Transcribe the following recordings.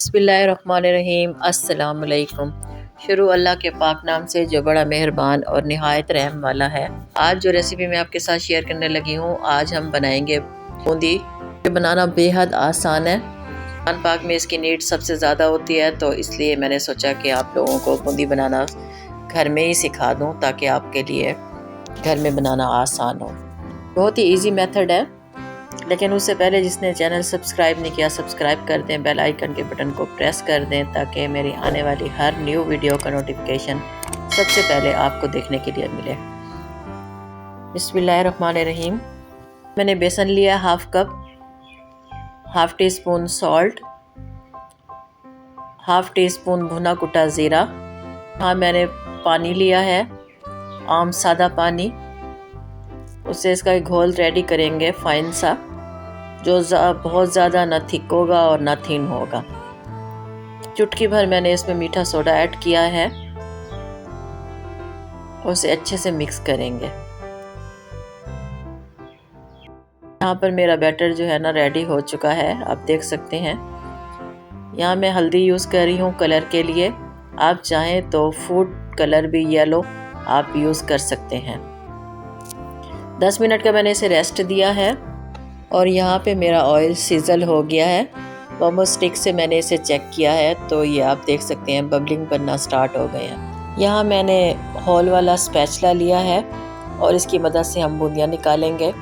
बिस्मिल्लाहिर्रहमानिर्रहीम। अस्सलाम वालेकुम। शुरू अल्लाह के पाक नाम से जो बड़ा मेहरबान और निहायत रहम वाला है। आज जो रेसिपी मैं आपके साथ शेयर करने लगी हूँ, आज हम बनाएंगे बूंदी। ये बनाना बेहद आसान है। कुरान पाक में इसकी नीड सबसे ज़्यादा होती है, तो इसलिए मैंने सोचा कि आप लोगों को बूंदी बनाना घर में ही सिखा दूँ ताकि आपके लिए घर में बनाना आसान हो। बहुत ही ईजी मेथड है, लेकिन उससे पहले जिसने चैनल सब्सक्राइब नहीं किया सब्सक्राइब कर दें, बेल आइकन के बटन को प्रेस कर दें ताकि मेरी आने वाली हर न्यू वीडियो का नोटिफिकेशन सबसे पहले आपको देखने के लिए मिले। बिस्मिल्लाहिर्रहमानिर्रहीम। मैंने बेसन लिया half cup, half tea spoon salt, half tea spoon भुना कुटा ज़ीरा। हाँ, मैंने पानी लिया है, आम सादा पानी। उससे इसका एक घोल रेडी करेंगे फाइन सा, जो बहुत ज़्यादा ना थिक होगा और ना थिन होगा। चुटकी भर मैंने इसमें मीठा सोडा ऐड किया है, उसे अच्छे से मिक्स करेंगे। यहाँ पर मेरा बैटर जो है ना रेडी हो चुका है, आप देख सकते हैं। यहाँ मैं हल्दी यूज़ कर रही हूँ कलर के लिए। आप चाहें तो फूड कलर भी येलो आप यूज़ कर सकते हैं। 10 मिनट का मैंने इसे रेस्ट दिया है और यहाँ पे मेरा ऑयल सिजल हो गया है। मोमो स्टिक से मैंने इसे चेक किया है, तो ये आप देख सकते हैं बबलिंग बनना स्टार्ट हो गए हैं। यहाँ मैंने होल वाला स्पैचुला लिया है और इसकी मदद से हम बूंदियाँ निकालेंगे।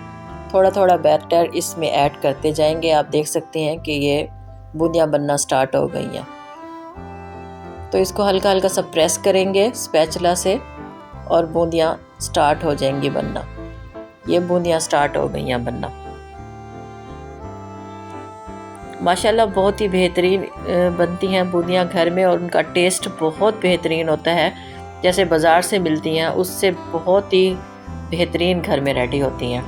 थोड़ा थोड़ा बैटर इसमें ऐड करते जाएंगे। आप देख सकते हैं कि ये बूंदियाँ बनना स्टार्ट हो गई हैं, तो इसको हल्का हल्का सा प्रेस करेंगे स्पैचुला से और बूंदियाँ स्टार्ट हो जाएंगी बनना। ये बूंदियाँ स्टार्ट हो गई हैं बनना। माशाल्लाह बहुत ही बेहतरीन बनती हैं बूंदियाँ घर में, और उनका टेस्ट बहुत बेहतरीन होता है। जैसे बाज़ार से मिलती हैं उससे बहुत ही बेहतरीन घर में रेडी होती हैं।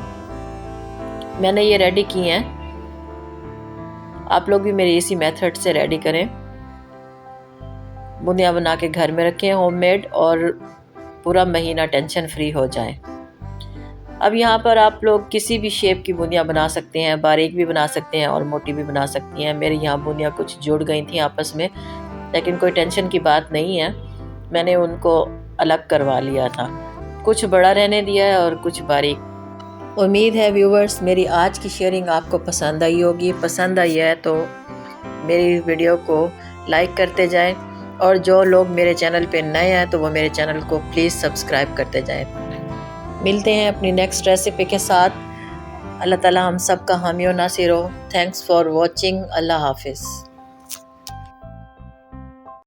मैंने ये रेडी की हैं, आप लोग भी मेरी इसी मेथड से रेडी करें। बूंदियाँ बना के घर में रखें होममेड, और पूरा महीना टेंशन फ्री हो जाए। अब यहाँ पर आप लोग किसी भी शेप की बूंदियाँ बना सकते हैं, बारीक भी बना सकते हैं और मोटी भी बना सकती हैं। मेरे यहाँ बूंदियाँ कुछ जुड़ गई थी आपस में, लेकिन कोई टेंशन की बात नहीं है, मैंने उनको अलग करवा लिया था। कुछ बड़ा रहने दिया है और कुछ बारीक। उम्मीद है व्यूवर्स मेरी आज की शेयरिंग आपको पसंद आई होगी। पसंद आई है तो मेरी वीडियो को लाइक करते जाएँ, और जो लोग मेरे चैनल पे नए हैं तो वो मेरे चैनल को प्लीज़ सब्सक्राइब करते जाएँ। मिलते हैं अपनी नेक्स्ट रेसिपी के साथ। अल्लाह ताला हम सब का हामी और नासिर हो। Thanks for watching. अल्लाह हाफिज़।